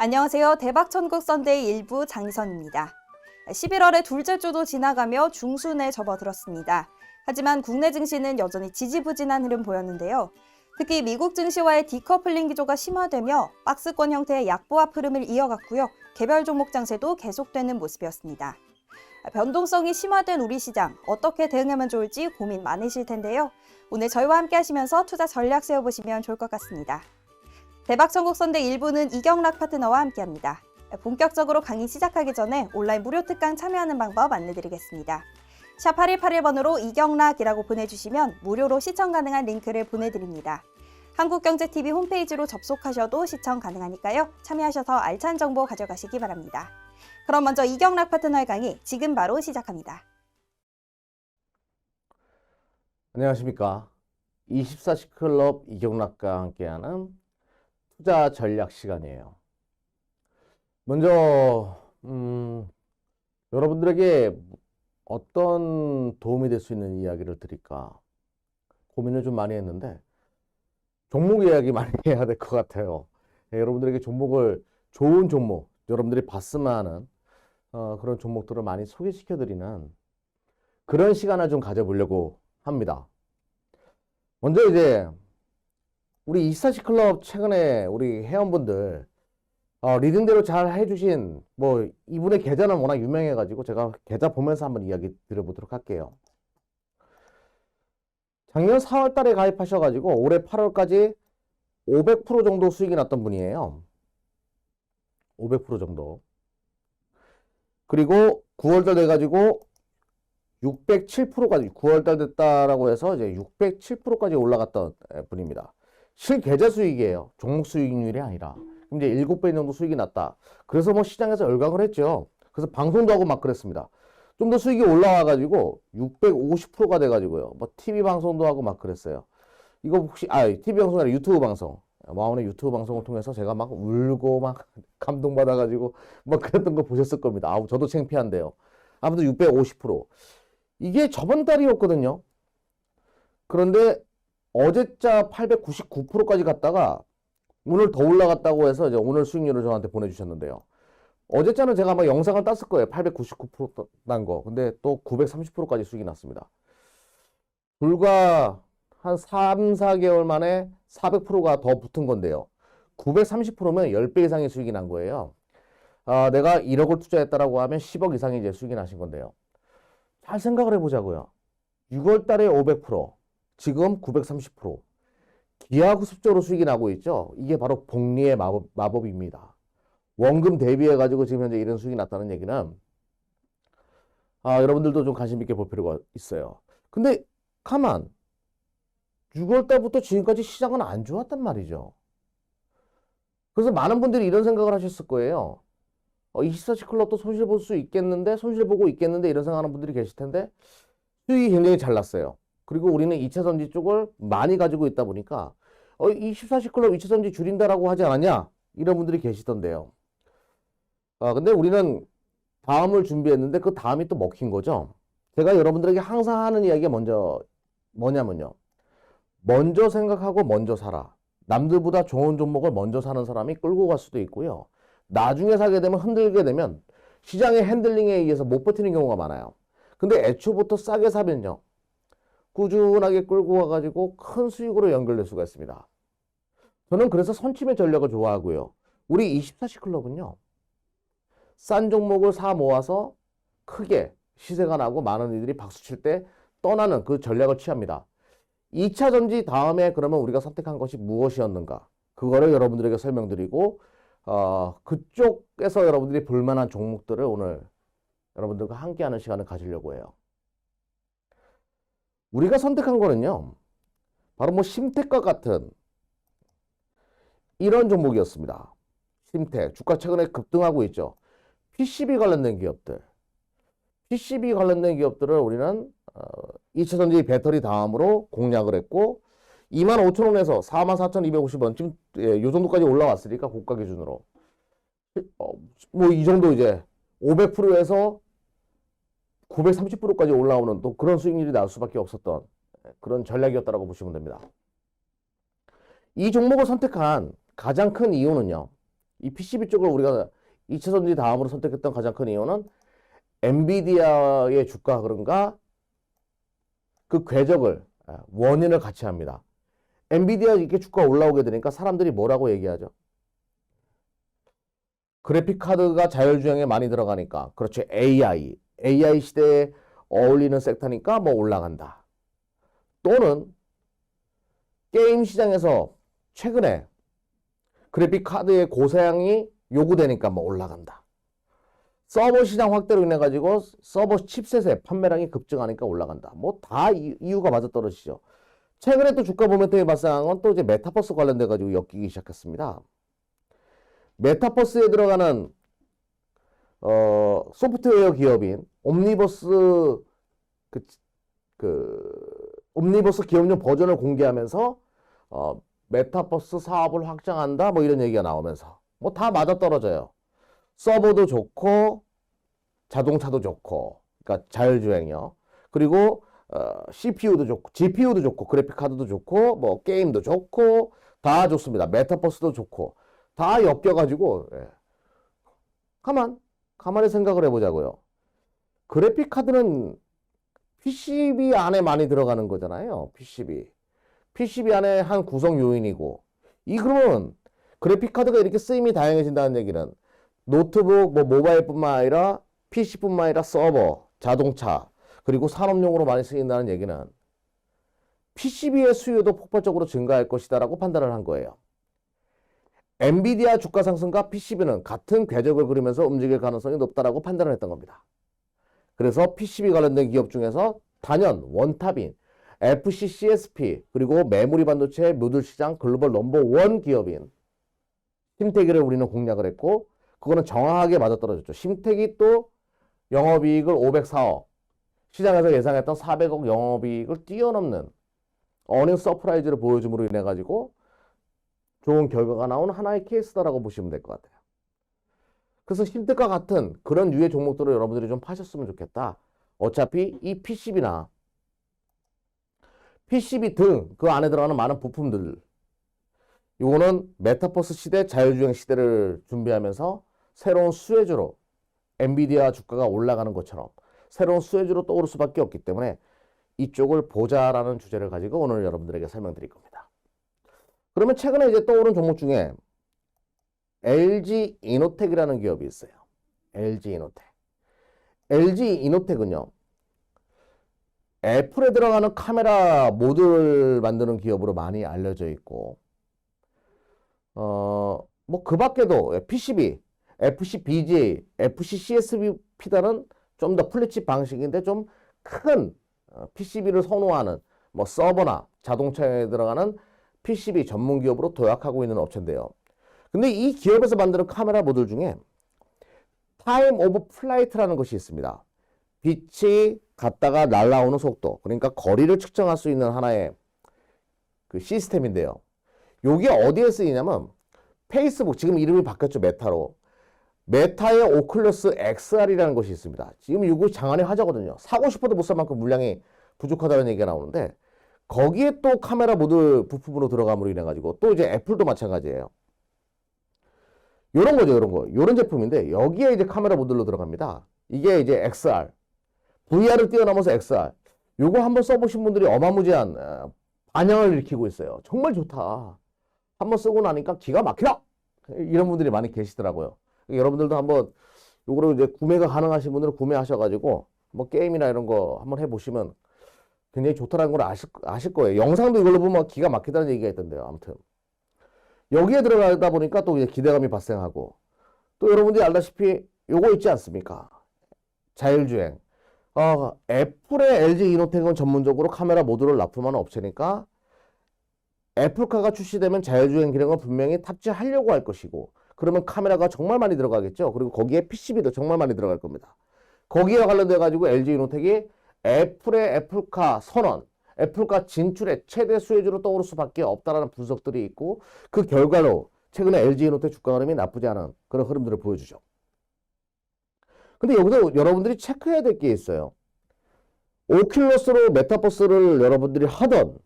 안녕하세요. 대박천국 썬데이 일부 장희선입니다. 11월의 둘째 주도 지나가며 중순에 접어들었습니다. 하지만 국내 증시는 여전히 지지부진한 흐름 보였는데요. 특히 미국 증시와의 디커플링 기조가 심화되며 박스권 형태의 약보합 흐름을 이어갔고요. 개별 종목 장세도 계속되는 모습이었습니다. 변동성이 심화된 우리 시장, 어떻게 대응하면 좋을지 고민 많으실 텐데요. 오늘 저희와 함께 하시면서 투자 전략 세워보시면 좋을 것 같습니다. 대박천국 썬데이 1부는 이경락 파트너와 함께합니다. 본격적으로 강의 시작하기 전에 온라인 무료 특강 참여하는 방법 안내드리겠습니다. 샵 8181번으로 이경락이라고 보내주시면 무료로 시청 가능한 링크를 보내드립니다. 한국경제TV 홈페이지로 접속하셔도 시청 가능하니까요. 참여하셔서 알찬 정보 가져가시기 바랍니다. 그럼 먼저 이경락 파트너의 강의 지금 바로 시작합니다. 안녕하십니까. 24시 클럽 이경락과 함께하는 투자 전략 시간이에요. 먼저 여러분들에게 어떤 도움이 될 수 있는 이야기를 드릴까 고민을 좀 많이 했는데 종목 이야기 많이 해야 될 것 같아요. 여러분들에게 종목을 좋은 종목, 여러분들이 봤으면 하는 그런 종목들을 많이 소개시켜 드리는 그런 시간을 좀 가져보려고 합니다. 먼저 이제 우리 24시 클럽 최근에 우리 회원분들 리딩대로 잘 해주신 이분의 계좌는 워낙 유명해가지고 제가 계좌 보면서 한번 이야기 드려보도록 할게요. 작년 4월 달에 가입하셔가지고 올해 8월까지 500% 정도 수익이 났던 분이에요. 500% 정도. 그리고 9월달 돼가지고 607%까지 9월달 됐다라고 해서 이제 607%까지 올라갔던 분입니다. 실계좌 수익이에요. 종목 수익률이 아니라. 그럼 이제 7배 정도 수익이 났다. 그래서 시장에서 열광을 했죠. 그래서 방송도 하고 막 그랬습니다. 좀 더 수익이 올라와가지고 650%가 돼가지고요. TV 방송도 하고 막 그랬어요. 이거 혹시, TV 방송이 아니라 유튜브 방송. 마원의 유튜브 방송을 통해서 제가 막 울고 막 감동받아가지고 막 그랬던 거 보셨을 겁니다. 저도 창피한데요. 아무튼 650%. 이게 저번 달이었거든요. 그런데 어제자 899%까지 갔다가 오늘 더 올라갔다고 해서 이제 오늘 수익률을 저한테 보내주셨는데요. 어제자는 제가 아마 영상을 땄을 거예요. 899% 난 거. 근데 또 930%까지 수익이 났습니다. 불과 한 3, 4개월 만에 400%가 더 붙은 건데요. 930%면 10배 이상의 수익이 난 거예요. 내가 1억을 투자했다라고 하면 10억 이상의 이제 수익이 나신 건데요. 잘 생각을 해보자고요. 6월 달에 500%, 지금 930%. 기하급수적으로 수익이 나고 있죠. 이게 바로 복리의 마법입니다. 원금 대비해가지고 지금 현재 이런 수익이 났다는 얘기는 여러분들도 좀 관심 있게 볼 필요가 있어요. 근데 가만 6월 달부터 지금까지 시장은 안 좋았단 말이죠. 그래서 많은 분들이 이런 생각을 하셨을 거예요. 24시 클럽도 손실 볼 수 있겠는데, 손실 보고 있겠는데 이런 생각하는 분들이 계실 텐데 수익이 굉장히 잘 났어요. 그리고 우리는 2차전지 쪽을 많이 가지고 있다 보니까 24시 클럽 2차전지 줄인다라고 하지 않았냐? 이런 분들이 계시던데요. 근데 우리는 다음을 준비했는데 그 다음이 또 먹힌 거죠. 제가 여러분들에게 항상 하는 이야기가 뭐냐면요. 먼저 생각하고 먼저 사라. 남들보다 좋은 종목을 먼저 사는 사람이 끌고 갈 수도 있고요. 나중에 사게 되면 흔들게 되면 시장의 핸들링에 의해서 못 버티는 경우가 많아요. 근데 애초부터 싸게 사면요. 꾸준하게 끌고 와가지고 큰 수익으로 연결될 수가 있습니다. 저는 그래서 선침의 전략을 좋아하고요. 우리 24시 클럽은요. 싼 종목을 사 모아서 크게 시세가 나고 많은 이들이 박수칠 때 떠나는 그 전략을 취합니다. 2차 전지 다음에 그러면 우리가 선택한 것이 무엇이었는가? 그거를 여러분들에게 설명드리고 그쪽에서 여러분들이 볼만한 종목들을 오늘 여러분들과 함께하는 시간을 가지려고 해요. 우리가 선택한 거는요. 바로 심택과 같은 이런 종목이었습니다. 심택. 주가 최근에 급등하고 있죠. PCB 관련된 기업들. PCB 관련된 기업들을 우리는 2차전지 배터리 다음으로 공략을 했고 25,000원에서 44,250원 지금 이 정도까지 올라왔으니까 고가 기준으로 이 정도 이제 500%에서 930%까지 올라오는 또 그런 수익률이 나올 수밖에 없었던 그런 전략이었다고 보시면 됩니다. 이 종목을 선택한 가장 큰 이유는요. 이 PCB 쪽을 우리가 2차 전지 다음으로 선택했던 가장 큰 이유는 엔비디아의 주가 흐름과 그 궤적을 원인을 같이 합니다. 엔비디아 이렇게 주가 올라오게 되니까 사람들이 뭐라고 얘기하죠? 그래픽 카드가 자율주행에 많이 들어가니까 그렇죠. AI 시대에 어울리는 섹터니까 뭐 올라간다. 또는 게임 시장에서 최근에 그래픽 카드의 고사양이 요구되니까 뭐 올라간다. 서버 시장 확대로 인해 가지고 서버 칩셋의 판매량이 급증하니까 올라간다. 뭐 다 이유가 맞아떨어지죠. 최근에 또 주가 모멘텀이 발생한 건 또 이제 메타버스 관련돼 가지고 엮이기 시작했습니다. 메타버스에 들어가는 소프트웨어 기업인 옴니버스 옴니버스 기업용 버전을 공개하면서 메타버스 사업을 확장한다 뭐 이런 얘기가 나오면서 뭐 다 맞아떨어져요. 서버도 좋고 자동차도 좋고 그러니까 자율주행이요. 그리고 CPU도 좋고 GPU도 좋고 그래픽 카드도 좋고 뭐 게임도 좋고 다 좋습니다. 메타버스도 좋고 다 엮여가지고 가만히 생각을 해보자고요. 그래픽 카드는 PCB 안에 많이 들어가는 거잖아요. PCB 안에 한 구성 요인이고 그러면 그래픽 카드가 이렇게 쓰임이 다양해진다는 얘기는 노트북, 뭐 모바일뿐만 아니라 PC뿐만 아니라 서버, 자동차 그리고 산업용으로 많이 쓰인다는 얘기는 PCB의 수요도 폭발적으로 증가할 것이다라고 판단을 한 거예요. 엔비디아 주가 상승과 PCB는 같은 궤적을 그리면서 움직일 가능성이 높다라고 판단을 했던 겁니다. 그래서 PCB 관련된 기업 중에서 단연 원탑인 FCCSP 그리고 메모리 반도체 모듈 시장 글로벌 넘버1 기업인 심택이를 우리는 공략을 했고 그거는 정확하게 맞아떨어졌죠. 심택이 또 영업이익을 504억 시장에서 예상했던 400억 영업이익을 뛰어넘는 어닝 서프라이즈를 보여줌으로 인해 가지고 좋은 결과가 나온 하나의 케이스다라고 보시면 될 것 같아요. 그래서 심택과 같은 그런 유의 종목들을 여러분들이 좀 파셨으면 좋겠다. 어차피 이 PCB나 PCB 등 그 안에 들어가는 많은 부품들 이거는 메타버스 시대, 자율주행 시대를 준비하면서 새로운 수혜주로 엔비디아 주가가 올라가는 것처럼 새로운 수혜주로 떠오를 수밖에 없기 때문에 이쪽을 보자라는 주제를 가지고 오늘 여러분들에게 설명드릴 겁니다. 그러면 최근에 이제 떠오른 종목 중에 LG 이노텍이라는 기업이 있어요. LG 이노텍. LG 이노텍은요. 애플에 들어가는 카메라 모듈 만드는 기업으로 많이 알려져 있고 뭐 그 밖에도 PCB, FC-BGA, FC-CSP다는 좀 더 플랫칩 방식인데 좀 큰 PCB를 선호하는 뭐 서버나 자동차에 들어가는 PCB 전문 기업으로 도약하고 있는 업체인데요. 근데 이 기업에서 만드는 카메라 모듈 중에 타임 오브 플라이트라는 것이 있습니다. 빛이 갔다가 날아오는 속도, 그러니까 거리를 측정할 수 있는 하나의 그 시스템인데요. 이게 어디에 쓰이냐면 페이스북, 지금 이름이 바뀌었죠. 메타로. 메타의 오클러스 XR이라는 것이 있습니다. 지금 이거 장안의 화제거든요. 사고 싶어도 못 살 만큼 물량이 부족하다는 얘기가 나오는데 거기에 또 카메라 모듈 부품으로 들어감으로 인해 가지고 또 이제 애플도 마찬가지예요. 요런 거죠, 요런 거. 요런 제품인데 여기에 이제 카메라 모듈로 들어갑니다. 이게 이제 XR. VR을 뛰어넘어서 XR. 요거 한번 써보신 분들이 어마무지한 반향을 일으키고 있어요. 정말 좋다. 한번 쓰고 나니까 기가 막히다. 이런 분들이 많이 계시더라고요. 여러분들도 한번 요거를 이제 구매가 가능하신 분들은 구매하셔가지고 뭐 게임이나 이런 거 한번 해보시면 굉장히 좋다라는 걸 아실 거예요. 영상도 이걸로 보면 기가 막히다는 얘기가 있던데요. 아무튼 여기에 들어가다 보니까 또 이제 기대감이 발생하고 또 여러분들이 알다시피 요거 있지 않습니까? 자율주행. 애플의 LG 이노텍은 전문적으로 카메라 모듈을 납품하는 업체니까 애플카가 출시되면 자율주행 기능을 분명히 탑재하려고 할 것이고 그러면 카메라가 정말 많이 들어가겠죠. 그리고 거기에 PCB도 정말 많이 들어갈 겁니다. 거기에 관련돼 가지고 LG 이노텍이 애플의 애플카 선언, 애플카 진출의 최대 수혜주로 떠오를 수밖에 없다라는 분석들이 있고 그 결과로 최근에 LG 이노텍 주가 흐름이 나쁘지 않은 그런 흐름들을 보여주죠. 근데 여기서 여러분들이 체크해야 될 게 있어요. 오큘러스로 메타버스를 여러분들이 하던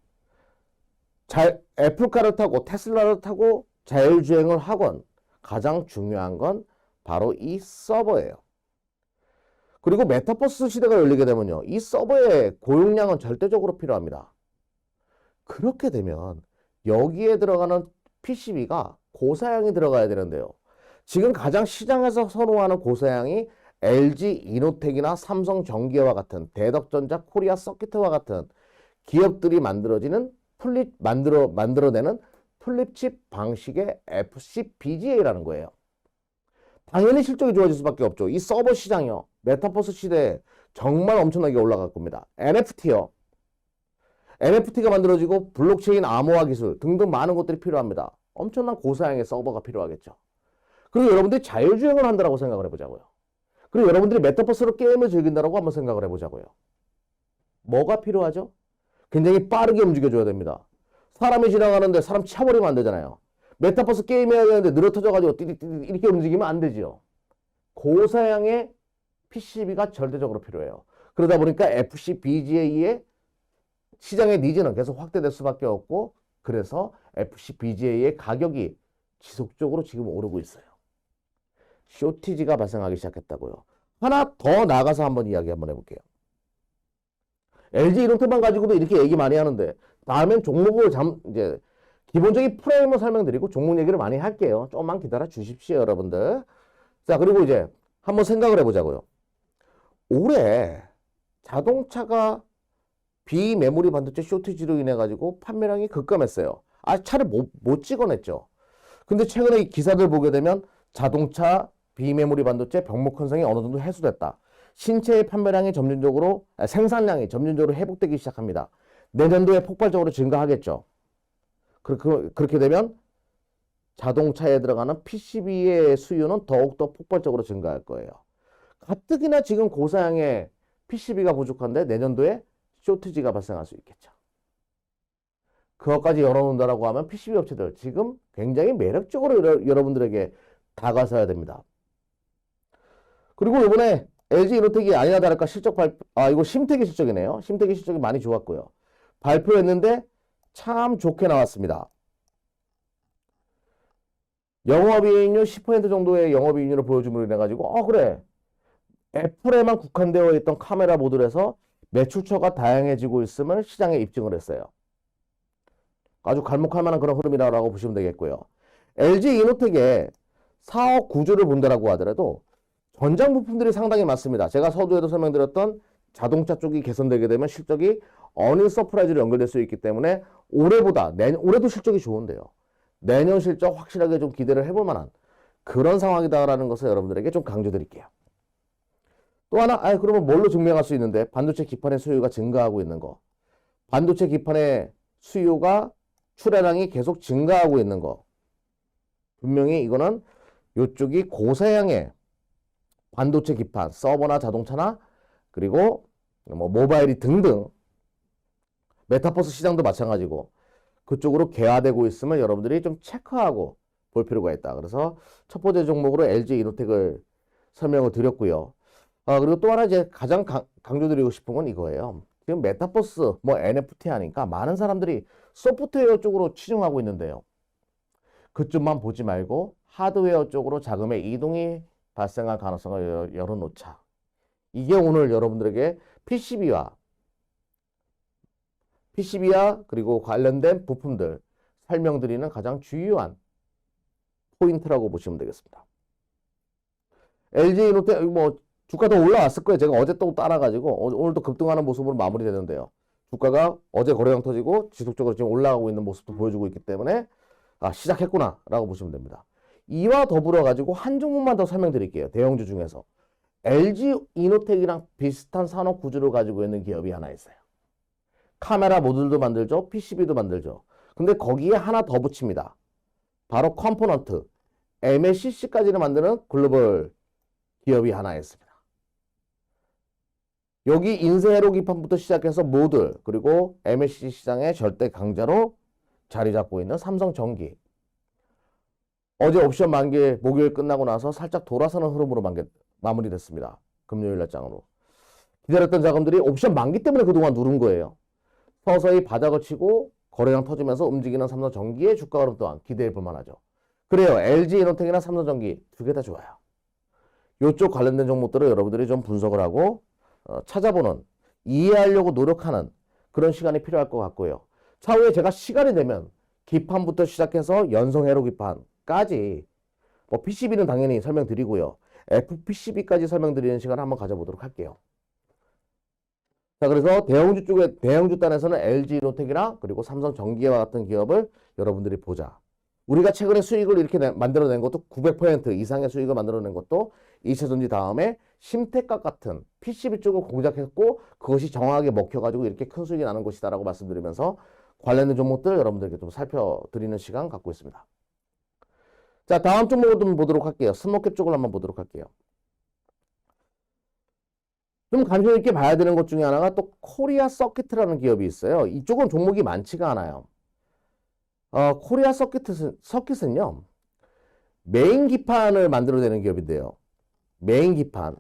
애플카를 타고 테슬라를 타고 자율주행을 하건 가장 중요한 건 바로 이 서버예요. 그리고 메타버스 시대가 열리게 되면요. 이 서버의 고용량은 절대적으로 필요합니다. 그렇게 되면 여기에 들어가는 PCB가 고사양이 들어가야 되는데요. 지금 가장 시장에서 선호하는 고사양이 LG 이노텍이나 삼성전기와 같은 대덕전자 코리아 서키트와 같은 기업들이 만들어내는 플립칩 방식의 FCBGA라는 거예요. 당연히 실적이 좋아질 수밖에 없죠. 이 서버 시장이요. 메타버스 시대에 정말 엄청나게 올라갈 겁니다. NFT요. NFT가 만들어지고 블록체인 암호화 기술 등등 많은 것들이 필요합니다. 엄청난 고사양의 서버가 필요하겠죠. 그리고 여러분들이 자율주행을 한다고 생각을 해보자고요. 그리고 여러분들이 메타버스로 게임을 즐긴다고 한번 생각을 해보자고요. 뭐가 필요하죠? 굉장히 빠르게 움직여줘야 됩니다. 사람이 지나가는데 사람 차버리면 안 되잖아요. 메타버스 게임해야 되는데 늘어터져가지고 띠띠띠 이렇게 움직이면 안 되지요. 고사양의 PCB가 절대적으로 필요해요. 그러다 보니까 FCBGA의 시장의 니즈는 계속 확대될 수밖에 없고, 그래서 FCBGA의 가격이 지속적으로 지금 오르고 있어요. 쇼티지가 발생하기 시작했다고요. 하나 더 나가서 한번 이야기 한번 해볼게요. LG 이노텍만 가지고도 이렇게 얘기 많이 하는데, 다음엔 종목을 이제 기본적인 프레임을 설명드리고 종목 얘기를 많이 할게요. 조금만 기다려 주십시오, 여러분들. 자, 그리고 이제 한번 생각을 해보자고요. 올해 자동차가 비메모리 반도체 쇼티지로 인해 가지고 판매량이 급감했어요. 차를 못 찍어냈죠. 근데 최근에 이 기사들 보게 되면 자동차 비메모리 반도체 병목 현상이 어느 정도 해소됐다. 신체의 판매량이 생산량이 점진적으로 회복되기 시작합니다. 내년도에 폭발적으로 증가하겠죠. 그렇게 되면 자동차에 들어가는 PCB의 수요는 더욱더 폭발적으로 증가할 거예요. 가뜩이나 지금 고사양의 PCB가 부족한데 내년도에 쇼티지가 발생할 수 있겠죠. 그것까지 열어놓는다라고 하면 PCB 업체들 지금 굉장히 매력적으로 여러분들에게 다가서야 됩니다. 그리고 이번에 LG 이노텍이 아니나 다를까 이거 심택이 실적이네요. 심택이 실적이 많이 좋았고요. 발표했는데 참 좋게 나왔습니다. 영업이익률 10% 정도의 영업이익률을 보여줌으로 인해 가지고 그래, 애플에만 국한되어 있던 카메라 모듈에서 매출처가 다양해지고 있음을 시장에 입증을 했어요. 아주 갈목할 만한 그런 흐름이라고 보시면 되겠고요. LG 이노텍의 사업 구조를 본다라고 하더라도 전장 부품들이 상당히 많습니다. 제가 서두에도 설명드렸던 자동차 쪽이 개선되게 되면 실적이 어닝 서프라이즈로 연결될 수 있기 때문에 올해도 실적이 좋은데요. 내년 실적 확실하게 좀 기대를 해볼 만한 그런 상황이다라는 것을 여러분들에게 좀 강조드릴게요. 또 하나, 그러면 뭘로 증명할 수 있는데 반도체 기판의 수요가 증가하고 있는 거. 반도체 기판의 수요가 출하량이 계속 증가하고 있는 거. 분명히 이거는 이쪽이 고사양의 반도체 기판, 서버나 자동차나 그리고 뭐 모바일이 등등 메타버스 시장도 마찬가지고 그쪽으로 개화되고 있으면 여러분들이 좀 체크하고 볼 필요가 있다. 그래서 첫 번째 종목으로 LG 이노텍을 설명을 드렸고요. 그리고 또 하나 이제 가장 강조드리고 싶은 건 이거예요. 지금 메타버스, NFT 하니까 많은 사람들이 소프트웨어 쪽으로 치중하고 있는데요. 그쪽만 보지 말고 하드웨어 쪽으로 자금의 이동이 발생할 가능성을 열어놓자. 이게 오늘 여러분들에게 PCB와 그리고 관련된 부품들 설명드리는 가장 주요한 포인트라고 보시면 되겠습니다. LG 이노텍 주가 더 올라왔을 거예요. 제가 어제 또 따라가지고 오늘도 급등하는 모습으로 마무리되는데요. 주가가 어제 거래량 터지고 지속적으로 지금 올라가고 있는 모습도 보여주고 있기 때문에 시작했구나 라고 보시면 됩니다. 이와 더불어 가지고 한 종목만 더 설명드릴게요. 대형주 중에서 LG 이노텍이랑 비슷한 산업 구조를 가지고 있는 기업이 하나 있어요. 카메라 모듈도 만들죠. PCB도 만들죠. 근데 거기에 하나 더 붙입니다. 바로 컴포넌트 MLCC까지는 만드는 글로벌 기업이 하나 있습니다. 여기 인쇄회로 기판부터 시작해서 모듈 그리고 MLCC 시장의 절대 강자로 자리 잡고 있는 삼성전기. 어제 옵션 만기 목요일 끝나고 나서 살짝 돌아서는 흐름으로 마무리됐습니다. 금요일 날장으로. 기다렸던 자금들이 옵션 만기 때문에 그동안 누른 거예요. 서서히 바닥을 치고 거래량 터지면서 움직이는 삼성전기의 주가 흐름 또한 기대해 볼 만하죠. 그래요. LG 이노텍이나 삼성전기 두 개 다 좋아요. 이쪽 관련된 종목들을 여러분들이 좀 분석을 하고 찾아보는, 이해하려고 노력하는 그런 시간이 필요할 것 같고요. 차후에 제가 시간이 되면 기판부터 시작해서 연성 회로 기판까지 뭐 PCB는 당연히 설명드리고요. FPCB까지 설명드리는 시간을 한번 가져보도록 할게요. 자, 그래서 대형주 쪽에, 대형주 단에서는 LG 이노텍이나 그리고 삼성전기와 같은 기업을 여러분들이 보자. 우리가 최근에 수익을 이렇게 만들어낸 것도 900% 이상의 수익을 만들어낸 것도 2차전지 다음에 심택과 같은 PCB 쪽을 공작했고 그것이 정확하게 먹혀가지고 이렇게 큰 수익이 나는 것이다라고 말씀드리면서 관련된 종목들 여러분들에게 좀 살펴드리는 시간 갖고 있습니다. 자, 다음 종목을 좀 보도록 할게요. 스몰캡 쪽을 한번 보도록 할게요. 좀 관심 있게 봐야 되는 것 중에 하나가 또 코리아 서킷이라는 기업이 있어요. 이쪽은 종목이 많지가 않아요. 코리아 서킷은요, 메인 기판을 만들어내는 기업인데요. 메인 기판.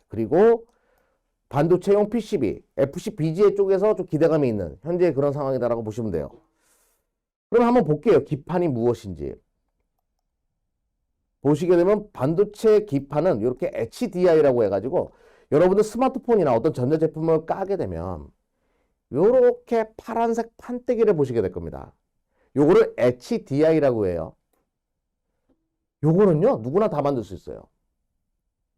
그리고 반도체용 PCB, FC-BGA 쪽에서 좀 기대감이 있는 현재 그런 상황이다라고 보시면 돼요. 그럼 한번 볼게요. 기판이 무엇인지. 보시게 되면 반도체 기판은 이렇게 HDI라고 해가지고 여러분들 스마트폰이나 어떤 전자제품을 까게 되면 이렇게 파란색 판때기를 보시게 될 겁니다. 요거를 HDI라고 해요. 요거는요, 누구나 다 만들 수 있어요.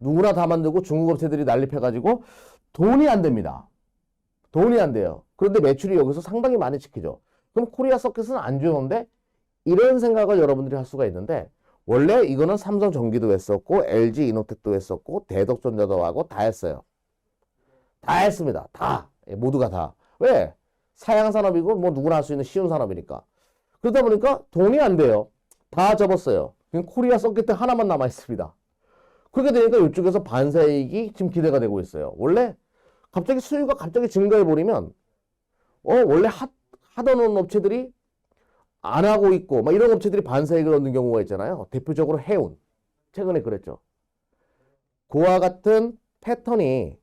누구나 다 만들고 중국 업체들이 난립해가지고 돈이 안 됩니다. 돈이 안 돼요. 그런데 매출이 여기서 상당히 많이 찍히죠. 그럼 코리아 서킷은 안 좋은데 이런 생각을 여러분들이 할 수가 있는데 원래 이거는 삼성전기도 했었고 LG 이노텍도 했었고 대덕전자도 하고 다 했어요. 다 했습니다. 다. 모두가 다. 왜? 사양 산업이고 뭐 누구나 할 수 있는 쉬운 산업이니까. 그러다 보니까 돈이 안 돼요. 다 접었어요. 그럼 코리아 서킷 하나만 남아 있습니다. 그렇게 되니까 이쪽에서 반사이익이 지금 기대가 되고 있어요. 원래 갑자기 수요가 갑자기 증가해 버리면 원래 하던 업체들이 안 하고 있고 막 이런 업체들이 반사이익을 얻는 경우가 있잖아요. 대표적으로 해운. 최근에 그랬죠. 그와 같은 패턴이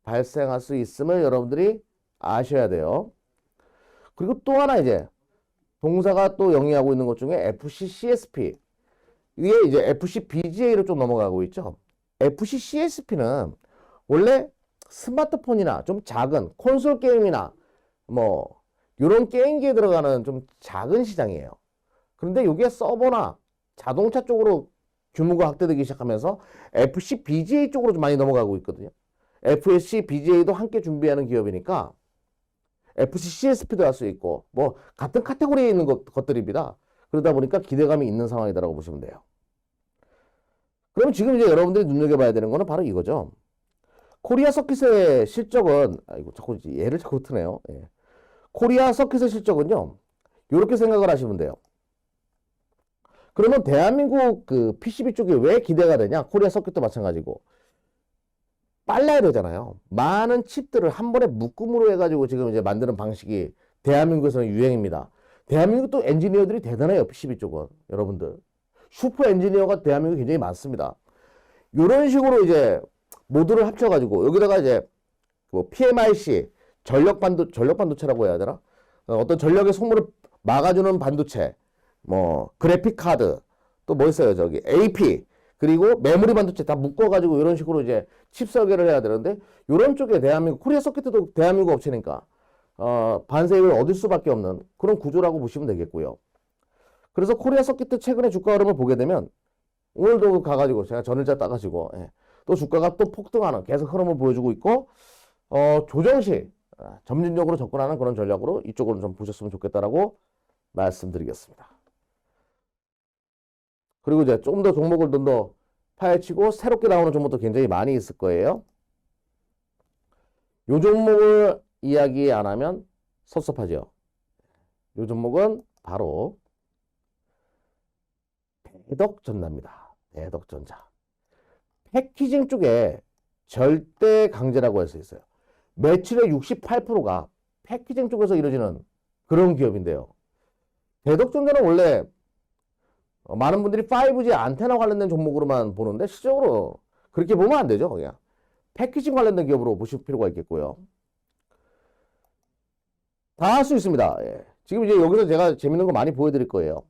발생할 수 있음을 여러분들이 아셔야 돼요. 그리고 또 하나 이제 동사가 또 영위하고 있는 것 중에 FC-CSP. 이게 이제 FC-BGA로 좀 넘어가고 있죠. FC-CSP는 원래 스마트폰이나 좀 작은 콘솔 게임이나 뭐 이런 게임기에 들어가는 좀 작은 시장이에요. 그런데 이게 서버나 자동차 쪽으로 규모가 확대되기 시작하면서 FC-BGA 쪽으로 좀 많이 넘어가고 있거든요. FC-BGA도 함께 준비하는 기업이니까 FC-CSP도 할 수 있고 뭐 같은 카테고리에 있는 것들입니다. 그러다 보니까 기대감이 있는 상황이다라고 보시면 돼요. 그럼 지금 이제 여러분들이 눈여겨봐야 되는 거는 바로 이거죠. 코리아 서킷의 실적은 자꾸 얘를 자꾸 트네요. 예. 코리아 서킷의 실적은요. 이렇게 생각을 하시면 돼요. 그러면 대한민국 그 PCB 쪽이 왜 기대가 되냐? 코리아 서킷도 마찬가지고. 빨라야 되잖아요. 많은 칩들을 한 번에 묶음으로 해가지고 지금 이제 만드는 방식이 대한민국에서는 유행입니다. 대한민국도 엔지니어들이 대단해요. PCB 쪽은. 여러분들. 슈퍼 엔지니어가 대한민국에 굉장히 많습니다. 이런 식으로 이제 모두를 합쳐가지고 여기다가 이제 뭐 PMIC, 전력 반도체라고 해야 되나? 어떤 전력의 소모를 막아주는 반도체, 뭐 그래픽 카드, 또 뭐 있어요? 저기 AP, 그리고 메모리 반도체 다 묶어가지고 이런 식으로 이제 칩 설계를 해야 되는데 이런 쪽에 대한민국 코리아 서킷도 대한민국 업체니까 반세익을 얻을 수밖에 없는 그런 구조라고 보시면 되겠고요. 그래서 코리아 서킷 최근에 주가 흐름을 보게 되면 오늘도 가가지고 제가 전일자 따가지고 또 주가가 또 폭등하는 계속 흐름을 보여주고 있고 조정 시 점진적으로 접근하는 그런 전략으로 이쪽으로 좀 보셨으면 좋겠다라고 말씀드리겠습니다. 그리고 이제 좀 더 종목을 좀 더 파헤치고 새롭게 나오는 종목도 굉장히 많이 있을 거예요. 요 종목을 이야기 안 하면 섭섭하죠. 요 종목은 바로 대덕전자입니다. 대덕전자. 패키징 쪽에 절대 강제라고 할 수 있어요. 매출의 68%가 패키징 쪽에서 이루어지는 그런 기업인데요. 대덕전자는 원래 많은 분들이 5G 안테나 관련된 종목으로만 보는데 실적으로 그렇게 보면 안 되죠. 그냥 패키징 관련된 기업으로 보실 필요가 있겠고요. 다 할 수 있습니다. 예. 지금 이제 여기서 제가 재밌는 거 많이 보여드릴 거예요.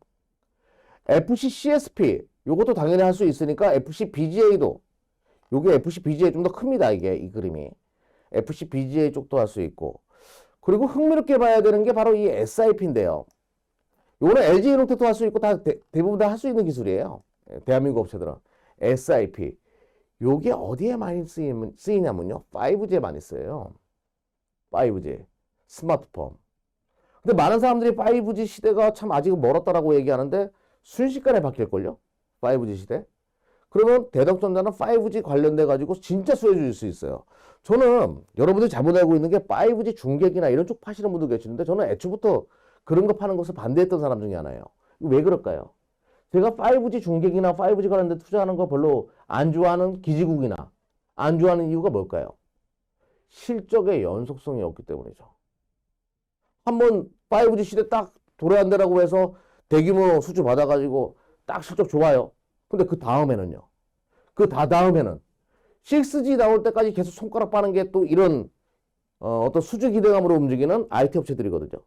FC CSP 요것도 당연히 할 수 있으니까 FC BGA도 요게 FC BGA 좀 더 큽니다. 이게 이 그림이 FC BGA 쪽도 할 수 있고 그리고 흥미롭게 봐야 되는 게 바로 이 SIP인데요. 요거는 LG 이노텍도 할 수 있고 다 대부분 다 할 수 있는 기술이에요. 대한민국 업체들은 SIP 요게 어디에 많이 쓰이냐면요. 5G에 많이 쓰여요. 5G 스마트폰. 근데 많은 사람들이 5G 시대가 참 아직 멀었다라고 얘기하는데 순식간에 바뀔걸요? 5G 시대? 그러면 대덕전자는 5G 관련돼 가지고 진짜 수혜 줄 수 있어요. 저는 여러분들이 잘못 알고 있는 게 5G 중계기나 이런 쪽 파시는 분도 계시는데 저는 애초부터 그런 거 파는 것을 반대했던 사람 중에 하나예요. 왜 그럴까요? 제가 5G 중계기나 5G 관련돼 투자하는 거 별로 안 좋아하는 기지국이나 안 좋아하는 이유가 뭘까요? 실적의 연속성이 없기 때문이죠. 한번 5G 시대 딱 도래한다라고 해서 대규모 수주 받아가지고 딱 실적 좋아요. 근데 그 다음에는요. 그 다음에는 6G 나올 때까지 계속 손가락 빠는 게 또 이런 어떤 수주 기대감으로 움직이는 IT 업체들이거든요.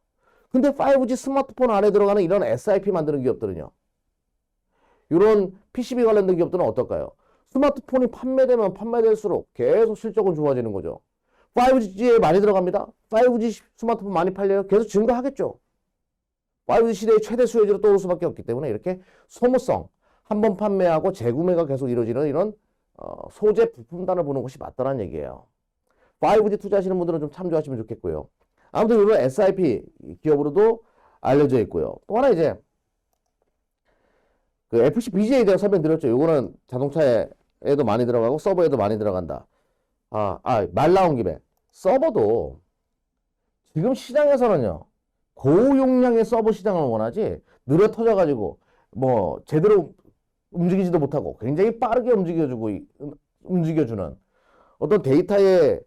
근데 5G 스마트폰 안에 들어가는 이런 SIP 만드는 기업들은요. 이런 PCB 관련된 기업들은 어떨까요? 스마트폰이 판매되면 판매될수록 계속 실적은 좋아지는 거죠. 5G에 많이 들어갑니다. 5G 스마트폰 많이 팔려요. 계속 증가하겠죠. 5G 시대의 최대 수요지로 떠올 수밖에 없기 때문에 이렇게 소모성, 한번 판매하고 재구매가 계속 이루어지는 이런 소재 부품단을 보는 것이 맞다는 얘기예요. 5G 투자하시는 분들은 좀 참조하시면 좋겠고요. 아무튼 이런 SIP 기업으로도 알려져 있고요. 또 하나 이제 그 FC BGA에 대해 설명드렸죠. 이거는 자동차에도 많이 들어가고 서버에도 많이 들어간다. 말 나온 김에 서버도 지금 시장에서는요. 고용량의 서버 시장을 원하지 느려 터져가지고 뭐 제대로 움직이지도 못하고 굉장히 빠르게 움직여주는 어떤 데이터의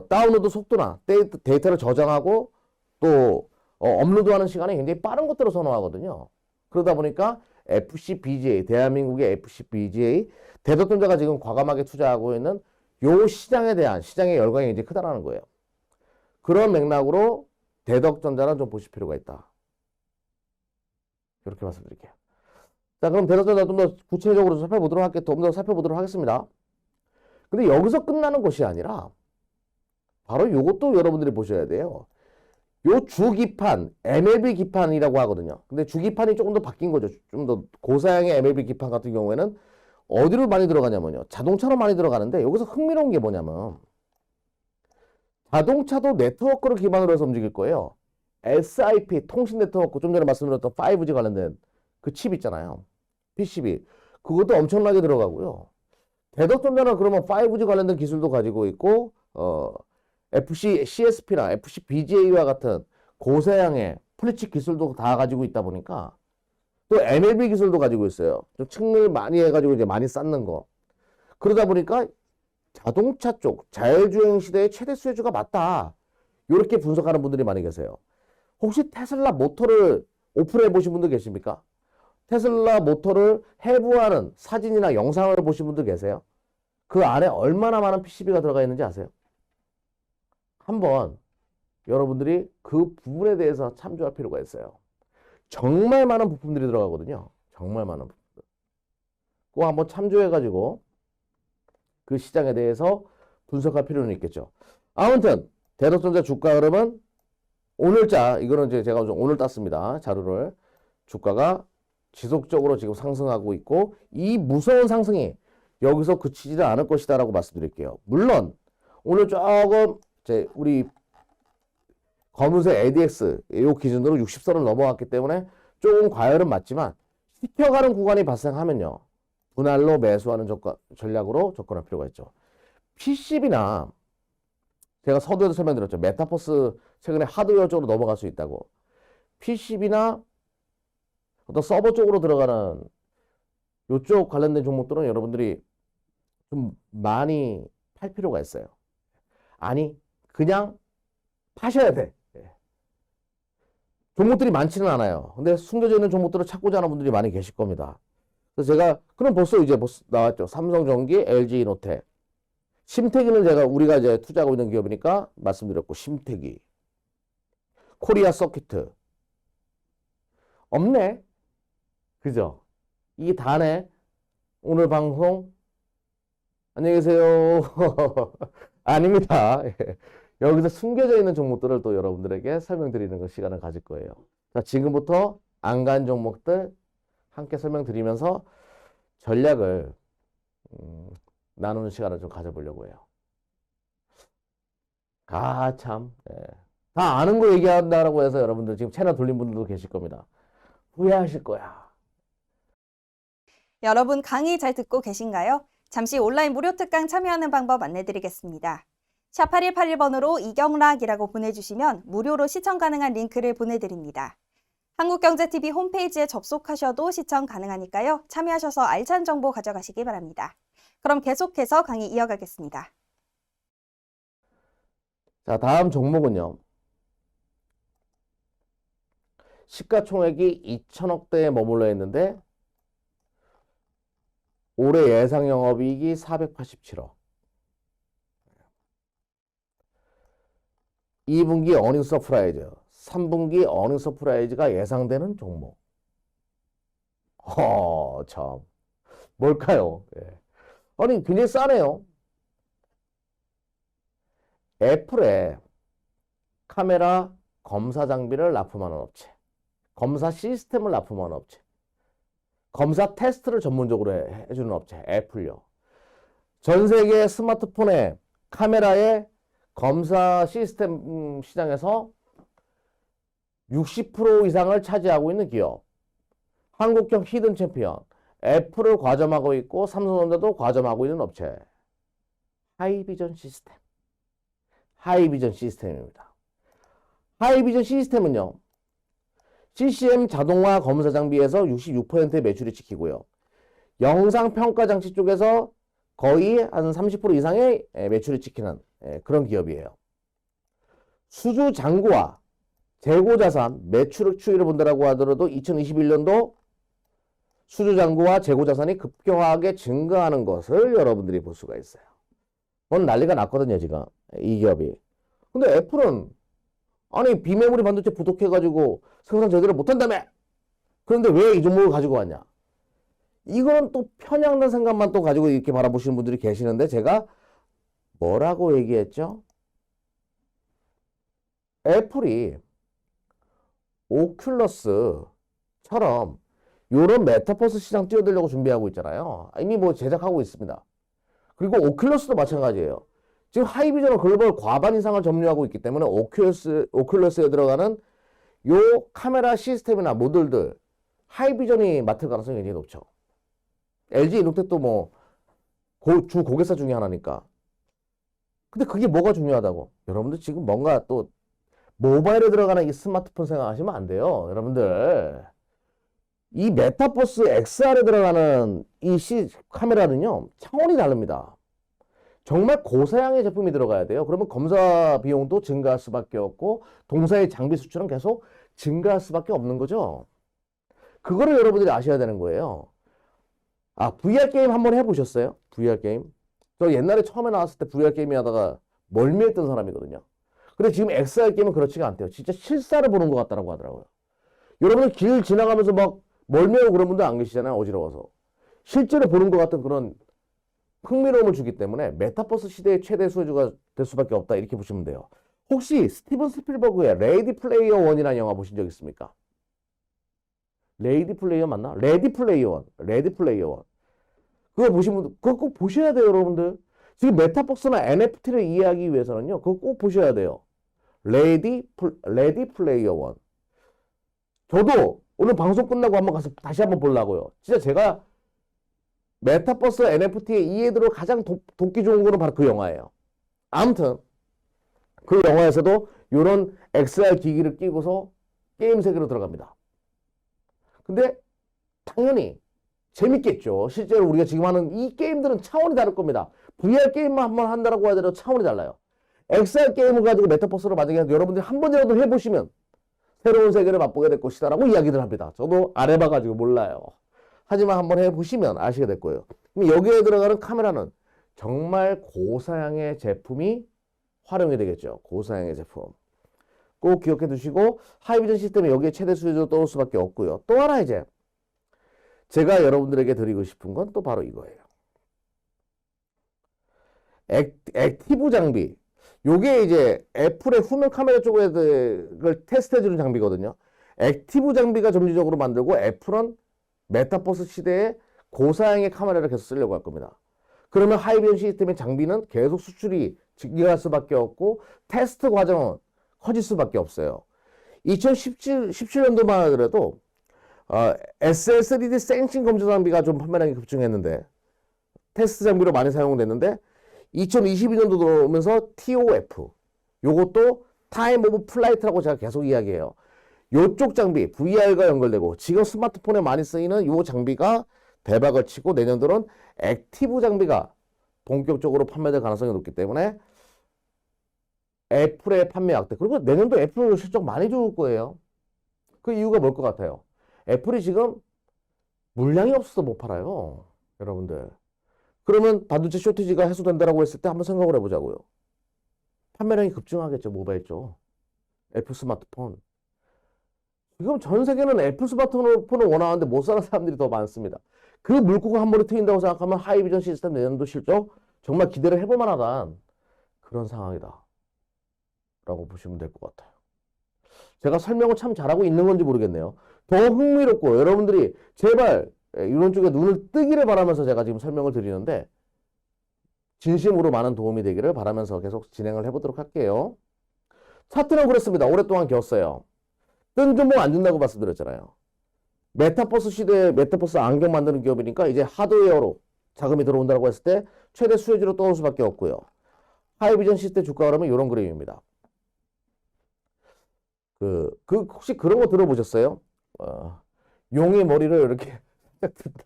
다운로드 속도나 데이터를 저장하고 또 업로드하는 시간이 굉장히 빠른 것들을 선호하거든요. 그러다 보니까 FC BGA, 대한민국의 FC BGA, 대덕전자가 지금 과감하게 투자하고 있는 요 시장에 대한 시장의 열광이 굉장히 크다라는 거예요. 그런 맥락으로 대덕전자는 좀 보실 필요가 있다. 이렇게 말씀드릴게요. 자, 그럼 대덕전자 좀 더 구체적으로 좀 더 살펴보도록 하겠습니다. 근데 여기서 끝나는 것이 아니라 바로 이것도 여러분들이 보셔야 돼요. 요 주기판, MLB 기판이라고 하거든요. 근데 주기판이 조금 더 바뀐 거죠. 좀 더 고사양의 MLB 기판 같은 경우에는 어디로 많이 들어가냐면요. 자동차로 많이 들어가는데 여기서 흥미로운 게 뭐냐면 자동차도 네트워크를 기반으로 해서 움직일 거예요. SIP, 통신 네트워크, 좀 전에 말씀드렸던 5G 관련된 그 칩 있잖아요. PCB. 그것도 엄청나게 들어가고요. 대덕전자는 그러면 5G 관련된 기술도 가지고 있고 FC CSP나 FC BGA와 같은 고사양의 플리칩 기술도 다 가지고 있다 보니까 또 MLB 기술도 가지고 있어요. 좀 층을 많이 해가지고 이제 많이 쌓는 거. 그러다 보니까 자동차 쪽 자율주행 시대의 최대 수혜주가 맞다. 이렇게 분석하는 분들이 많이 계세요. 혹시 테슬라 모터를 오픈해 보신 분들 계십니까? 테슬라 모터를 해부하는 사진이나 영상을 보신 분들 계세요? 그 안에 얼마나 많은 PCB가 들어가 있는지 아세요? 한번 여러분들이 그 부분에 대해서 참조할 필요가 있어요. 정말 많은 부품들이 들어가거든요. 정말 많은 부품들. 그거 한번 참조해가지고 그 시장에 대해서 분석할 필요는 있겠죠. 아무튼 대덕전자 주가 흐름은 오늘자, 이거는 이제 제가 오늘 땄습니다. 자료를. 주가가 지속적으로 지금 상승하고 있고 이 무서운 상승이 여기서 그치지는 않을 것이다라고 말씀드릴게요. 물론 오늘 조금 우리 검은색 ADX 이 기준으로 60선을 넘어갔기 때문에 조금 과열은 맞지만 시켜가는 구간이 발생하면요. 분할로 매수하는 전략으로 접근할 필요가 있죠. PCB나 제가 서두에도 설명드렸죠. 메타버스 최근에 하드웨어 쪽으로 넘어갈 수 있다고. PCB나 어떤 서버 쪽으로 들어가는 이쪽 관련된 종목들은 여러분들이 좀 많이 팔 필요가 있어요. 아니 그냥 파셔야 돼. 종목들이 많지는 않아요. 근데 숨겨져 있는 종목들을 찾고자 하는 분들이 많이 계실 겁니다. 그래서 제가 그럼 벌써 나왔죠. 삼성전기, LG이노텍, 심태기는 우리가 이제 투자하고 있는 기업이니까 말씀드렸고 심태기, 코리아 서키트 없네. 그죠? 이게 다네. 오늘 방송 안녕히 계세요. 아닙니다. 예. 여기서 숨겨져 있는 종목들을 또 여러분들에게 설명드리는 그 시간을 가질 거예요. 자, 지금부터 안 간 종목들 함께 설명드리면서 전략을 나누는 시간을 좀 가져보려고 해요. 아, 참. 예. 다 아는 거 얘기한다라고 해서 여러분들 지금 채널 돌린 분들도 계실 겁니다. 후회하실 거야. 여러분 강의 잘 듣고 계신가요? 잠시 온라인 무료 특강 참여하는 방법 안내드리겠습니다. 샵8181번으로 이경락이라고 보내주시면 무료로 시청 가능한 링크를 보내드립니다. 한국경제TV 홈페이지에 접속하셔도 시청 가능하니까요. 참여하셔서 알찬 정보 가져가시기 바랍니다. 그럼 계속해서 강의 이어가겠습니다. 자, 다음 종목은요. 시가총액이 2천억대에 머물러 있는데 올해 예상 영업이익이 487억. 2분기 어닝 서프라이즈, 3분기 어닝 서프라이즈가 예상되는 종목. 참. 뭘까요? 예. 아니, 굉장히 싸네요. 애플에 카메라 검사 장비를 납품하는 업체, 검사 시스템을 납품하는 업체, 검사 테스트를 전문적으로 해주는 업체, 애플요. 전 세계 스마트폰의 카메라의 검사 시스템 시장에서 60% 이상을 차지하고 있는 기업. 한국형 히든 챔피언. 애플을 과점하고 있고 삼성전자도 과점하고 있는 업체. 하이비전 시스템. 하이비전 시스템입니다. 하이비전 시스템은요. CCM 자동화 검사 장비에서 66%의 매출이 찍히고요. 영상 평가 장치 쪽에서 거의 한 30% 이상의 매출이 찍히는 그런 기업이에요. 수주 잔고와 재고 자산 매출액 추이를 본다라고 하더라도 2021년도 수주 잔고와 재고 자산이 급격하게 증가하는 것을 여러분들이 볼 수가 있어요. 그건 난리가 났거든요, 지금 이 기업이. 근데 애플은 아니 비메모리 반도체 부족해가지고 생산 제대로 못한다며. 그런데 왜 이 종목을 가지고 왔냐? 이거는 또 편향된 생각만 또 가지고 이렇게 바라보시는 분들이 계시는데 제가 뭐라고 얘기했죠? 애플이 오큘러스처럼 이런 메타버스 시장 뛰어들려고 준비하고 있잖아요. 이미 뭐 제작하고 있습니다. 그리고 오큘러스도 마찬가지예요. 지금 하이비전은 글로벌 과반 이상을 점유하고 있기 때문에 오큘러스에 들어가는 요 카메라 시스템이나 모듈들 하이비전이 맡을 가능성이 굉장히 높죠. LG 이노텍도 뭐 주 고객사 중에 하나니까. 근데 그게 뭐가 중요하다고? 여러분들 지금 뭔가 또 모바일에 들어가는 이 스마트폰 생각하시면 안 돼요. 여러분들 이 메타버스 XR에 들어가는 이 카메라는요 차원이 다릅니다. 정말 고사양의 제품이 들어가야 돼요. 그러면 검사 비용도 증가할 수밖에 없고 동사의 장비 수출은 계속 증가할 수밖에 없는 거죠. 그거를 여러분들이 아셔야 되는 거예요. 아, VR 게임 한번 해보셨어요? VR 게임? 저 옛날에 처음에 나왔을 때 VR 게임 하다가 멀미했던 사람이거든요. 근데 지금 XR 게임은 그렇지가 않대요. 진짜 실사를 보는 것 같다라고 하더라고요. 여러분들 길 지나가면서 막 멀미하고 그런 분들 안 계시잖아요. 어지러워서. 실제로 보는 것 같은 그런 흥미로움을 주기 때문에 메타버스 시대의 최대 수혜주가 될 수밖에 없다. 이렇게 보시면 돼요. 혹시 스티븐 스필버그의 레이디 플레이어 원이라는 영화 보신 적 있습니까? 레이디 플레이어 맞나? 레디 플레이어 원. 레디 플레이어 원. 그거 보시면 그거 꼭 보셔야 돼요, 여러분들. 지금 메타버스나 NFT를 이해하기 위해서는요. 그거 꼭 보셔야 돼요. 레디 플레이어 원. 저도 오늘 방송 끝나고 한번 가서 다시 한번 보려고요. 진짜 제가 메타버스 NFT의 이해도로 가장 돕기 좋은 거는 바로 그 영화예요. 아무튼 그 영화에서도 이런 XR 기기를 끼고서 게임 세계로 들어갑니다. 근데 당연히 재밌겠죠. 실제로 우리가 지금 하는 이 게임들은 차원이 다를 겁니다. VR 게임만 한번 한다고 하더라도 차원이 달라요. XR 게임을 가지고 메타버스로 만약에 여러분들이 한 번이라도 해보시면 새로운 세계를 맛보게 될 것이다라고 이야기를 합니다. 저도 안 해봐가지고 몰라요. 하지만 한번 해보시면 아시게 될 거예요. 여기에 들어가는 카메라는 정말 고사양의 제품이 활용이 되겠죠. 고사양의 제품. 꼭 기억해 두시고 하이비전 시스템이 여기에 최대 수혜주로 떠올 수밖에 없고요. 또 하나 이제 제가 여러분들에게 드리고 싶은 건 또 바로 이거예요. 액티브 장비. 요게 이제 애플의 후면 카메라 쪽을 테스트해주는 장비거든요. 액티브 장비가 점진적으로 만들고 애플은 메타버스 시대에 고사양의 카메라를 계속 쓰려고 할 겁니다. 그러면 하이비전 시스템의 장비는 계속 수출이 증가할 수밖에 없고 테스트 과정은 커질 수밖에 없어요. 2017년도만 하더라도 SL3D 센싱 검사 장비가 좀 판매량이 급증했는데 테스트 장비로 많이 사용됐는데 2022년도 들어오면서 TOF 요것도 타임 오브 플라이트라고 제가 계속 이야기해요. 요쪽 장비 VR과 연결되고 지금 스마트폰에 많이 쓰이는 요 장비가 대박을 치고 내년도는 액티브 장비가 본격적으로 판매될 가능성이 높기 때문에 애플의 판매 약대. 그리고 내년도 애플 실적 많이 좋을 거예요. 그 이유가 뭘 것 같아요? 애플이 지금 물량이 없어서 못 팔아요. 여러분들. 그러면 반도체 쇼티지가 해소된다라고 했을 때 한번 생각을 해보자고요. 판매량이 급증하겠죠. 모바일 쪽. 애플 스마트폰. 지금 전 세계는 애플 스마트폰을 원하는데 못 사는 사람들이 더 많습니다. 그 물고가 한 번에 트인다고 생각하면 하이비전 시스템 내년도 실적 정말 기대를 해볼 만하다. 그런 상황이다. 라고 보시면 될 것 같아요. 제가 설명을 참 잘하고 있는 건지 모르겠네요. 더 흥미롭고 여러분들이 제발 이런 쪽에 눈을 뜨기를 바라면서 제가 지금 설명을 드리는데 진심으로 많은 도움이 되기를 바라면서 계속 진행을 해보도록 할게요. 차트는 그렇습니다. 오랫동안 기었어요. 뜬 종목 안 준다고 말씀드렸잖아요. 메타버스 시대에 메타버스 안경 만드는 기업이니까 이제 하드웨어로 자금이 들어온다고 했을 때 최대 수혜주로 떠올 수밖에 없고요. 하이비전 시스템 주가 그러면 이런 그림입니다. 혹시 그런 거 들어보셨어요? 용이 머리를 이렇게 든다.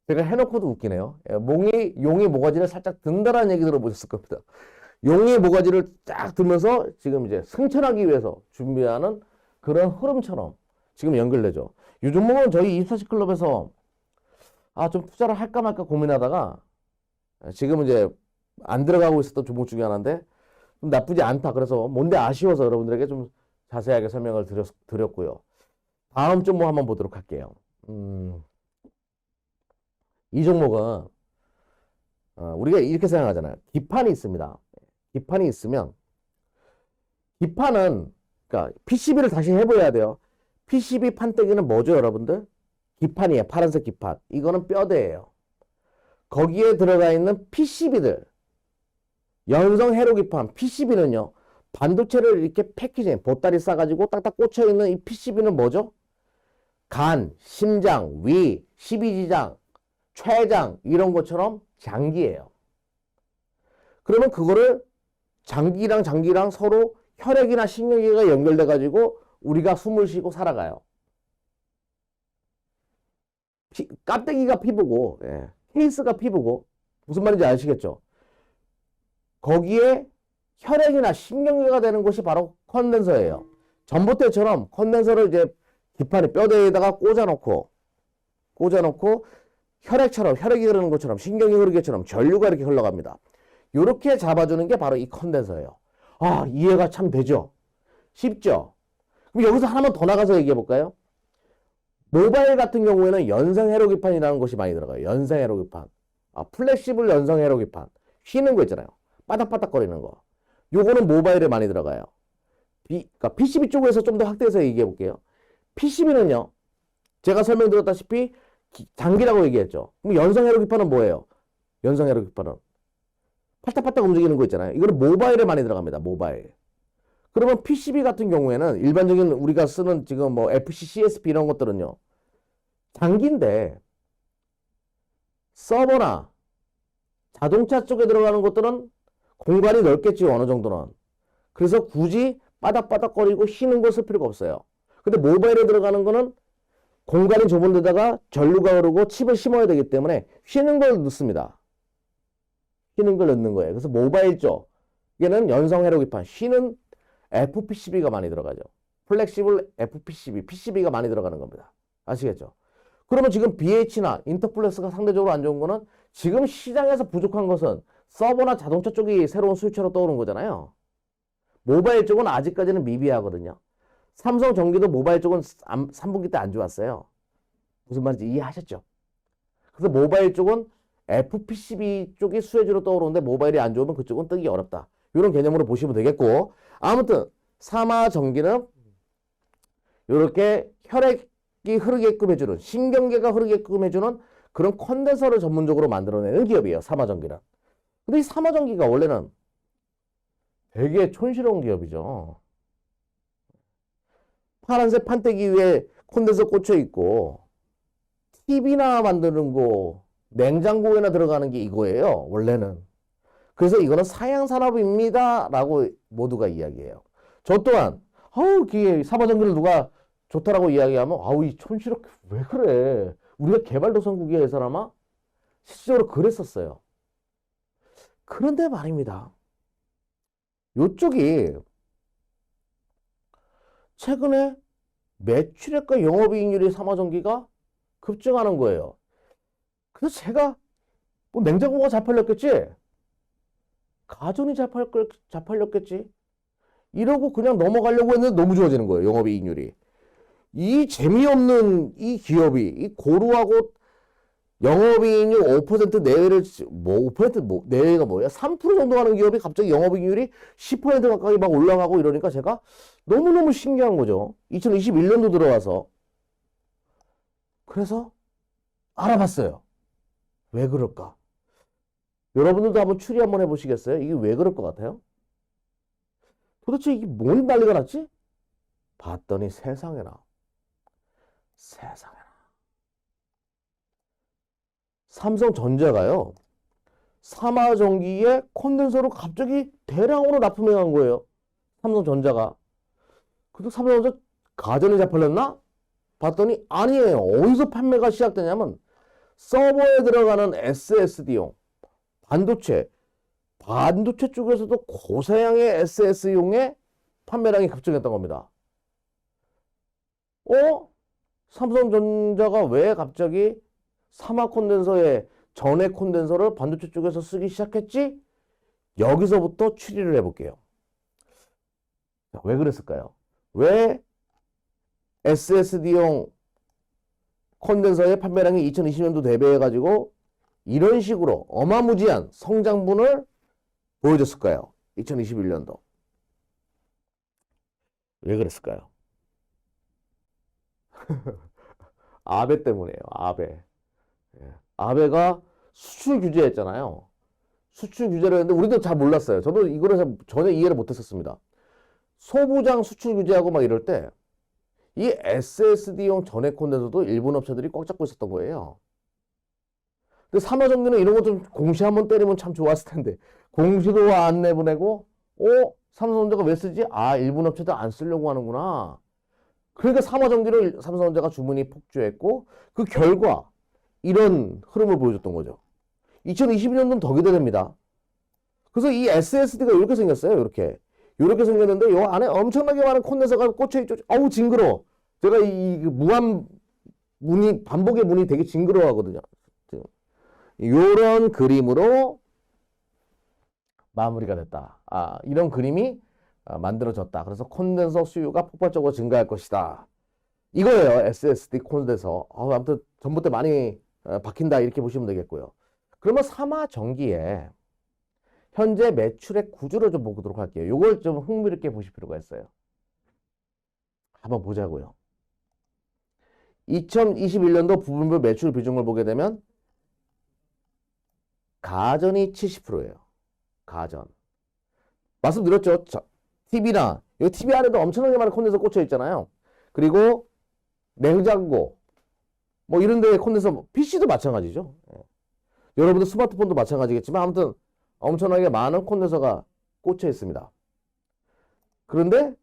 제가 해놓고도 웃기네요. 용이 모가지를 살짝 든다라는 얘기 들어보셨을 겁니다. 용이 모가지를 쫙 들면서 지금 이제 승천하기 위해서 준비하는 그런 흐름처럼 지금 연결되죠. 이 종목은 저희 24시 클럽에서 좀 투자를 할까 말까 고민하다가 지금 이제 안 들어가고 있었던 종목 중에 하나인데 좀 나쁘지 않다. 그래서 뭔데 아쉬워서 여러분들에게 좀 자세하게 설명을 드렸고요. 다음 종목 한번 보도록 할게요. 이 종목은 우리가 이렇게 생각하잖아요. 기판이 있습니다. 기판이 있으면 기판은 그러니까 PCB를 다시 해봐야 돼요. PCB 판때기는 뭐죠, 여러분들? 기판이에요. 파란색 기판. 이거는 뼈대예요. 거기에 들어가 있는 PCB들 연성 회로 기판 PCB는요. 반도체를 이렇게 패키징 보따리 싸가지고 딱딱 꽂혀있는 이 PCB는 뭐죠? 간, 심장, 위, 십이지장, 췌장 이런 것처럼 장기예요. 그러면 그거를 장기랑 장기랑 서로 혈액이나 신경계가 연결돼 가지고 우리가 숨을 쉬고 살아가요. 껍데기가 피부고 케이스가 피부고 무슨 말인지 아시겠죠? 거기에 혈액이나 신경계가 되는 것이 바로 컨덴서예요. 전봇대처럼 컨덴서를 이제 기판의 뼈대에다가 꽂아놓고 혈액처럼 혈액이 흐르는 것처럼 신경이 흐르기처럼 전류가 이렇게 흘러갑니다. 이렇게 잡아주는 게 바로 이 컨덴서예요. 이해가 참 되죠? 쉽죠? 그럼 여기서 하나만 더 나가서 얘기해 볼까요? 모바일 같은 경우에는 연성 회로 기판이라는 것이 많이 들어가요. 연성 회로 기판. 플렉시블 연성 회로 기판. 휘는 거 있잖아요. 바닥바닥거리는 거. 요거는 모바일에 많이 들어가요. 그러니까 PCB 쪽에서 좀 더 확대해서 얘기해 볼게요. PCB는요. 제가 설명드렸다시피 장기라고 얘기했죠. 그럼 연성 회로 기판은 뭐예요? 연성 회로 기판은 팔딱팔딱 움직이는 거 있잖아요. 이거는 모바일에 많이 들어갑니다. 모바일. 그러면 PCB 같은 경우에는 일반적인 우리가 쓰는 지금 뭐 FC, CSP 이런 것들은요. 장기인데 서버나 자동차 쪽에 들어가는 것들은 공간이 넓겠지 어느 정도는. 그래서 굳이 바닥바닥거리고 휘는 걸 쓸 필요가 없어요. 근데 모바일에 들어가는 거는 공간이 좁은 데다가 전류가 흐르고 칩을 심어야 되기 때문에 휘는 걸 넣습니다. 휘는 걸 넣는 거예요. 그래서 모바일 쪽 얘는 연성 회로 기판 휘는 FPCB가 많이 들어가죠. 플렉시블 FPCB, PCB가 많이 들어가는 겁니다. 아시겠죠? 그러면 지금 BH나 인터플렉스가 상대적으로 안 좋은 거는 지금 시장에서 부족한 것은 서버나 자동차 쪽이 새로운 수요처로 떠오른 거잖아요. 모바일 쪽은 아직까지는 미비하거든요. 삼성전기도 모바일 쪽은 3분기 때 안 좋았어요. 무슨 말인지 이해하셨죠? 그래서 모바일 쪽은 FPCB 쪽이 수혜주로 떠오르는데 모바일이 안 좋으면 그쪽은 뜨기 어렵다. 이런 개념으로 보시면 되겠고, 아무튼 삼화전기는 이렇게 혈액이 흐르게끔 해주는, 신경계가 흐르게끔 해주는 그런 컨덴서를 전문적으로 만들어내는 기업이에요. 삼화전기는. 근데 이 삼화전기가 원래는 되게 촌스러운 기업이죠. 파란색 판때기 위에 콘덴서 꽂혀 있고 TV나 만드는 거, 냉장고에나 들어가는 게 이거예요. 원래는. 그래서 이거는 사양산업입니다 라고 모두가 이야기해요. 저 또한 기계 삼화전기를 누가 좋다라고 이야기하면 이 촌스럽게 왜 그래? 우리가 개발도상국이야 이 사람아? 실질적으로 그랬었어요. 그런데 말입니다. 요쪽이 최근에 매출액과 영업이익률이 삼화전기가 급증하는 거예요. 그래서 제가 뭐 냉장고가 잘 팔렸겠지? 가전이 잘 팔렸겠지? 이러고 그냥 넘어가려고 했는데 너무 좋아지는 거예요. 영업이익률이. 이 재미없는 이 기업이 이 고루하고 영업이익률 5% 내외를 5% 내외가 뭐야? 3% 정도 하는 기업이 갑자기 영업이익률이 10% 가까이 막 올라가고 이러니까 제가 너무너무 신기한 거죠. 2021년도 들어와서. 그래서 알아봤어요. 왜 그럴까? 여러분들도 한번 추리 한번 해보시겠어요? 이게 왜 그럴 것 같아요? 도대체 이게 뭔 난리가 났지? 봤더니 세상에나. 삼성전자가요. 삼화전기에 콘덴서를 갑자기 대량으로 납품해 간 거예요. 삼성전자가. 근데 삼성전자 가전이 잘 팔렸나? 봤더니 아니에요. 어디서 판매가 시작되냐면 서버에 들어가는 SSD용 반도체 쪽에서도 고사양의 SS용의 판매량이 급증했던 겁니다. 삼성전자가 왜 갑자기 삼화 콘덴서의 전해 콘덴서를 반도체 쪽에서 쓰기 시작했지? 여기서부터 추리를 해볼게요. 왜 그랬을까요? 왜 SSD용 콘덴서의 판매량이 2020년도 대비해가지고 이런 식으로 어마무지한 성장분을 보여줬을까요? 2021년도. 왜 그랬을까요? 아베 때문이에요. 아베. 아베가 수출 규제했잖아요. 수출 규제를 했는데 우리도 잘 몰랐어요. 저도 이거를 전혀 이해를 못했었습니다. 소부장 수출 규제하고 막 이럴 때 이 SSD용 전해 콘덴서도 일본 업체들이 꽉 잡고 있었던 거예요. 근데 삼화전기는 이런 거 좀 공시 한번 때리면 참 좋았을 텐데 공시도 안 내보내고 삼성전자가 왜 쓰지? 일본 업체들 안 쓰려고 하는구나. 그러니까 삼화전기를 삼성전자가 주문이 폭주했고 그 결과 이런 흐름을 보여줬던 거죠. 2022년도는 더 기대됩니다. 그래서 이 SSD가 이렇게 생겼어요. 이렇게 생겼는데 이 안에 엄청나게 많은 콘덴서가 꽂혀있죠. 징그러워. 제가 이 무한 문이 반복의 문이 되게 징그러워하거든요. 이런 그림으로 마무리가 됐다. 이런 그림이 만들어졌다. 그래서 콘덴서 수요가 폭발적으로 증가할 것이다. 이거예요. SSD 콘덴서. 아무튼 전부터 많이 박힌다 이렇게 보시면 되겠고요. 그러면 삼화전기에 현재 매출의 구조를 좀 보도록 할게요. 이걸 좀 흥미롭게 보실 필요가 있어요. 한번 보자고요. 2021년도 부분별 매출 비중을 보게 되면 가전이 70%예요. 가전. 말씀드렸죠. TV나 이 TV 안에도 엄청나게 많은 콘덴서 꽂혀 있잖아요. 그리고 냉장고 뭐 이런 데에 콘덴서 PC도 마찬가지죠. 여러분들 스마트폰도 마찬가지겠지만 아무튼 엄청나게 많은 콘덴서가 꽂혀 있습니다. 그런데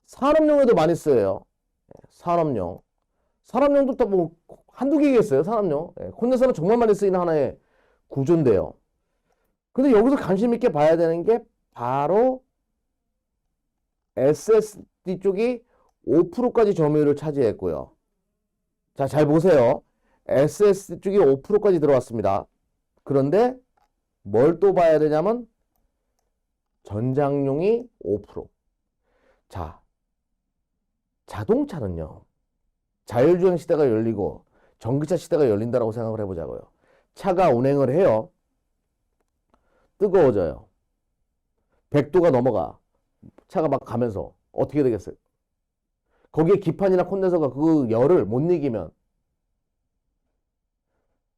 산업용에도 많이 쓰여요. 산업용도 또 뭐 한두 개겠어요. 산업용. 콘덴서는 정말 많이 쓰이는 하나의 구조인데요. 근데 여기서 관심 있게 봐야 되는 게 바로 SSD 쪽이 5%까지 점유율을 차지했고요. 자, 잘 보세요. SSD 쪽이 5%까지 들어왔습니다. 그런데 뭘 또 봐야 되냐면 전장용이 5%. 자, 자동차는요. 자율주행 시대가 열리고 전기차 시대가 열린다라고 생각을 해보자고요. 차가 운행을 해요. 뜨거워져요. 100도가 넘어가. 차가 막 가면서 어떻게 되겠어요? 거기에 기판이나 콘덴서가 그 열을 못 이기면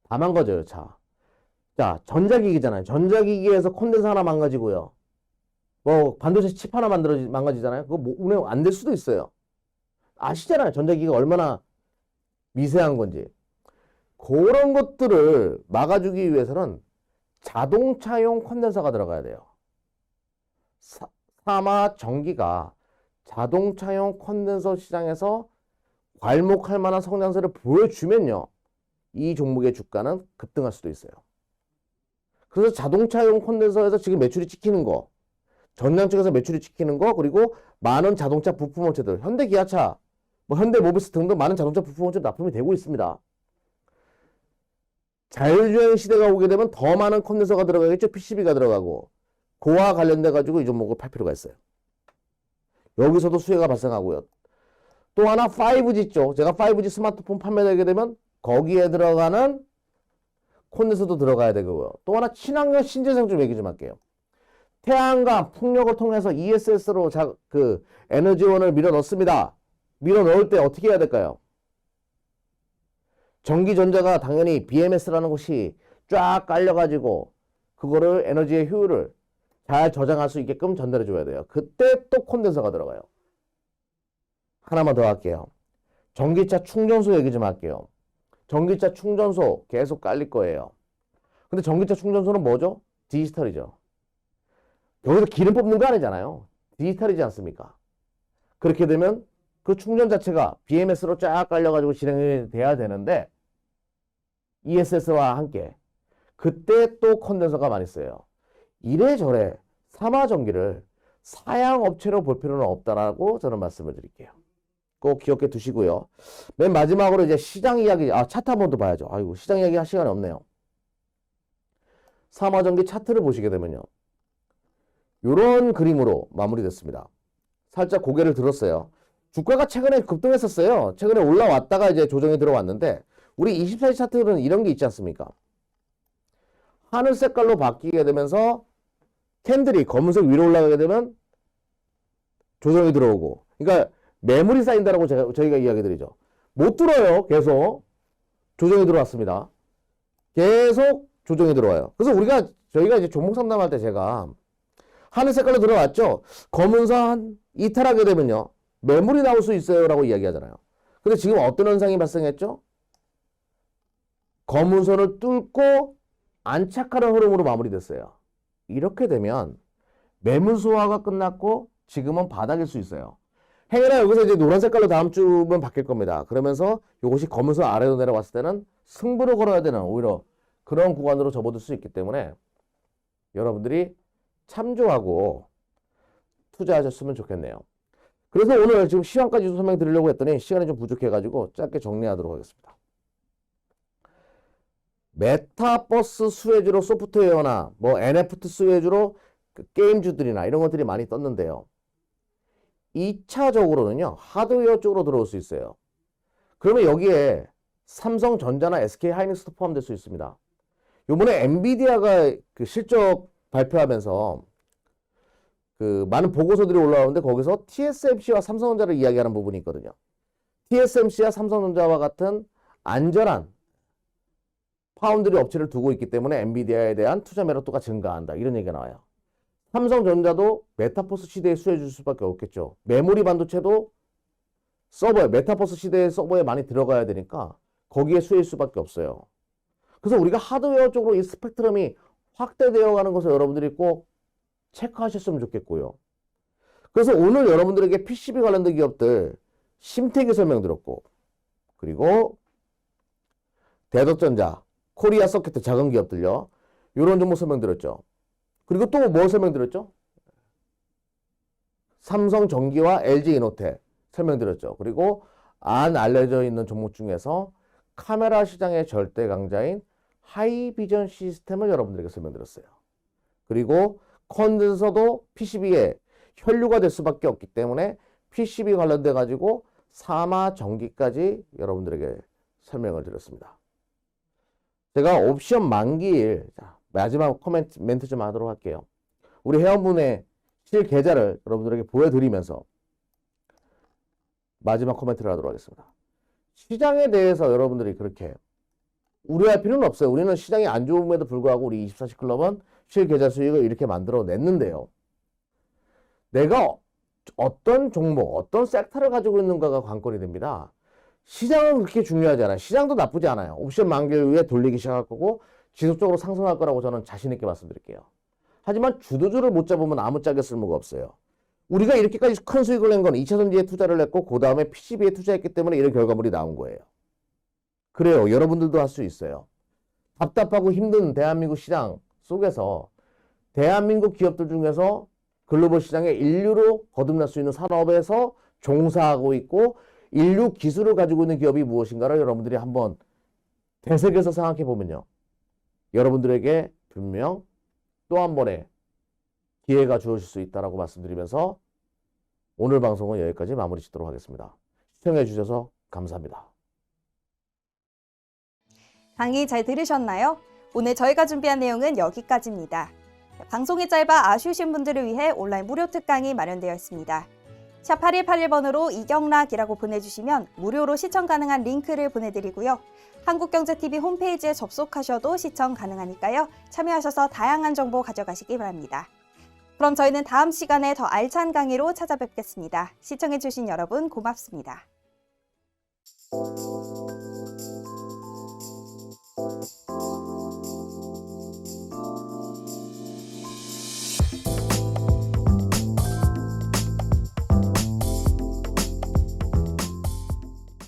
다 망가져요, 차. 자, 전자기기잖아요. 전자기기에서 콘덴서 하나 망가지고요. 뭐 반도체 칩 하나 망가지잖아요. 그거 뭐 운행 안 될 수도 있어요. 아시잖아요. 전자기기가 얼마나 미세한 건지. 그런 것들을 막아주기 위해서는 자동차용 콘덴서가 들어가야 돼요. 사마 전기가 자동차용 콘덴서 시장에서 괄목할 만한 성장세를 보여주면요. 이 종목의 주가는 급등할 수도 있어요. 그래서 자동차용 콘덴서에서 지금 매출이 찍히는 거, 전량 쪽에서 매출이 찍히는 거, 그리고 많은 자동차 부품 업체들, 현대 기아차, 뭐 현대 모비스 등등 많은 자동차 부품 업체 납품이 되고 있습니다. 자율주행 시대가 오게 되면 더 많은 콘덴서가 들어가겠죠. PCB가 들어가고 그와 관련돼 가지고 이 종목을 팔 필요가 있어요. 여기서도 수혜가 발생하고요. 또 하나 5G 있죠. 제가 5G 스마트폰 판매되게 되면 거기에 들어가는 콘덴서도 들어가야 되고요. 또 하나 친환경 신재생 좀 얘기 좀 할게요. 태양광 풍력을 통해서 ESS로 그 에너지원을 밀어 넣습니다. 밀어 넣을 때 어떻게 해야 될까요? 전기전자가 당연히 BMS라는 것이 쫙 깔려가지고 그거를 에너지의 효율을 잘 저장할 수 있게끔 전달해 줘야 돼요. 그때 또 콘덴서가 들어가요. 하나만 더 할게요. 전기차 충전소 얘기 좀 할게요. 전기차 충전소 계속 깔릴 거예요. 근데 전기차 충전소는 뭐죠? 디지털이죠. 여기서 기름 뽑는 거 아니잖아요. 디지털이지 않습니까? 그렇게 되면 그 충전 자체가 BMS로 쫙 깔려가지고 진행이 돼야 되는데 ESS와 함께 그때 또 콘덴서가 많이 써요. 이래저래 삼화전기를 사양업체로 볼 필요는 없다라고 저는 말씀을 드릴게요. 꼭 기억해 두시고요. 맨 마지막으로 이제 시장 이야기, 차트 한번 더 봐야죠. 아이고, 시장 이야기 할 시간이 없네요. 삼화전기 차트를 보시게 되면요. 이런 그림으로 마무리됐습니다. 살짝 고개를 들었어요. 주가가 최근에 급등했었어요. 최근에 올라왔다가 이제 조정이 들어왔는데 우리 24시 차트는 이런 게 있지 않습니까? 하늘 색깔로 바뀌게 되면서 캔들이 검은색 위로 올라가게 되면 조정이 들어오고, 그러니까 매물이 쌓인다라고 저희가 이야기 드리죠. 못 들어요. 계속 조정이 들어왔습니다. 계속 조정이 들어와요. 그래서 저희가 이제 종목 상담할 때 제가 하늘 색깔로 들어왔죠. 검은선 이탈하게 되면요. 매물이 나올 수 있어요라고 이야기하잖아요. 근데 지금 어떤 현상이 발생했죠? 검은선을 뚫고 안착하는 흐름으로 마무리됐어요. 이렇게 되면 매물 소화가 끝났고 지금은 바닥일 수 있어요. 행여나 여기서 이제 노란 색깔로 다음 주면 바뀔 겁니다. 그러면서 이것이 검은선 아래로 내려왔을 때는 승부를 걸어야 되는 오히려 그런 구간으로 접어들 수 있기 때문에 여러분들이 참조하고 투자하셨으면 좋겠네요. 그래서 오늘 지금 시황까지 설명드리려고 했더니 시간이 좀 부족해가지고 짧게 정리하도록 하겠습니다. 메타버스 수혜주로 소프트웨어나 뭐 NFT 수혜주로 그 게임주들이나 이런 것들이 많이 떴는데요. 2차적으로는요. 하드웨어 쪽으로 들어올 수 있어요. 그러면 여기에 삼성전자나 SK하이닉스도 포함될 수 있습니다. 요번에 엔비디아가 그 실적 발표하면서 그 많은 보고서들이 올라오는데 거기서 TSMC와 삼성전자를 이야기하는 부분이 있거든요. TSMC와 삼성전자와 같은 안전한 파운드리 업체를 두고 있기 때문에 엔비디아에 대한 투자 매력도가 증가한다. 이런 얘기가 나와요. 삼성전자도 메타버스 시대에 수혜줄 수밖에 없겠죠. 메모리 반도체도 메타버스 시대의 서버에 많이 들어가야 되니까 거기에 수혜일 수밖에 없어요. 그래서 우리가 하드웨어 쪽으로 이 스펙트럼이 확대되어 가는 것을 여러분들이 꼭 체크하셨으면 좋겠고요. 그래서 오늘 여러분들에게 PCB 관련된 기업들 심택이 설명드렸고, 그리고 대덕전자, 코리아 서킷 작은 기업들요. 이런 종목 설명드렸죠. 그리고 또 뭘 설명드렸죠? 삼성전기와 LG이노텍 설명드렸죠. 그리고 안 알려져 있는 종목 중에서 카메라 시장의 절대 강자인 하이비전 시스템을 여러분들에게 설명드렸어요. 그리고 콘덴서도 PCB에 혈류가 될 수밖에 없기 때문에 PCB 관련돼 가지고 사마 전기까지 여러분들에게 설명을 드렸습니다. 제가 옵션 만기일, 자, 마지막 멘트 좀 하도록 할게요. 우리 회원분의 실계좌를 여러분들에게 보여드리면서 마지막 코멘트를 하도록 하겠습니다. 시장에 대해서 여러분들이 그렇게 우려할 필요는 없어요. 우리는 시장이 안 좋음에도 불구하고 우리 24시 클럽은 실계좌 수익을 이렇게 만들어 냈는데요. 내가 어떤 종목, 어떤 섹터를 가지고 있는가가 관건이 됩니다. 시장은 그렇게 중요하지 않아요. 시장도 나쁘지 않아요. 옵션 만기일 후에 돌리기 시작할 거고 지속적으로 상승할 거라고 저는 자신 있게 말씀드릴게요. 하지만 주도주를 못 잡으면 아무짝에 쓸모가 없어요. 우리가 이렇게까지 큰 수익을 낸 건 2차전지에 투자를 했고 그 다음에 PCB에 투자했기 때문에 이런 결과물이 나온 거예요. 그래요. 여러분들도 할 수 있어요. 답답하고 힘든 대한민국 시장 속에서 대한민국 기업들 중에서 글로벌 시장에 인류로 거듭날 수 있는 산업에서 종사하고 있고 인류 기술을 가지고 있는 기업이 무엇인가를 여러분들이 한번 되새겨서 생각해 보면요. 여러분들에게 분명 또 한 번의 기회가 주어질 수 있다라고 말씀드리면서 오늘 방송은 여기까지 마무리 짓도록 하겠습니다. 시청해 주셔서 감사합니다. 강의 잘 들으셨나요? 오늘 저희가 준비한 내용은 여기까지입니다. 방송이 짧아 아쉬우신 분들을 위해 온라인 무료 특강이 마련되어 있습니다. 샵 8181번으로 이경락이라고 보내주시면 무료로 시청 가능한 링크를 보내드리고요. 한국경제TV 홈페이지에 접속하셔도 시청 가능하니까요. 참여하셔서 다양한 정보 가져가시기 바랍니다. 그럼 저희는 다음 시간에 더 알찬 강의로 찾아뵙겠습니다. 시청해주신 여러분 고맙습니다.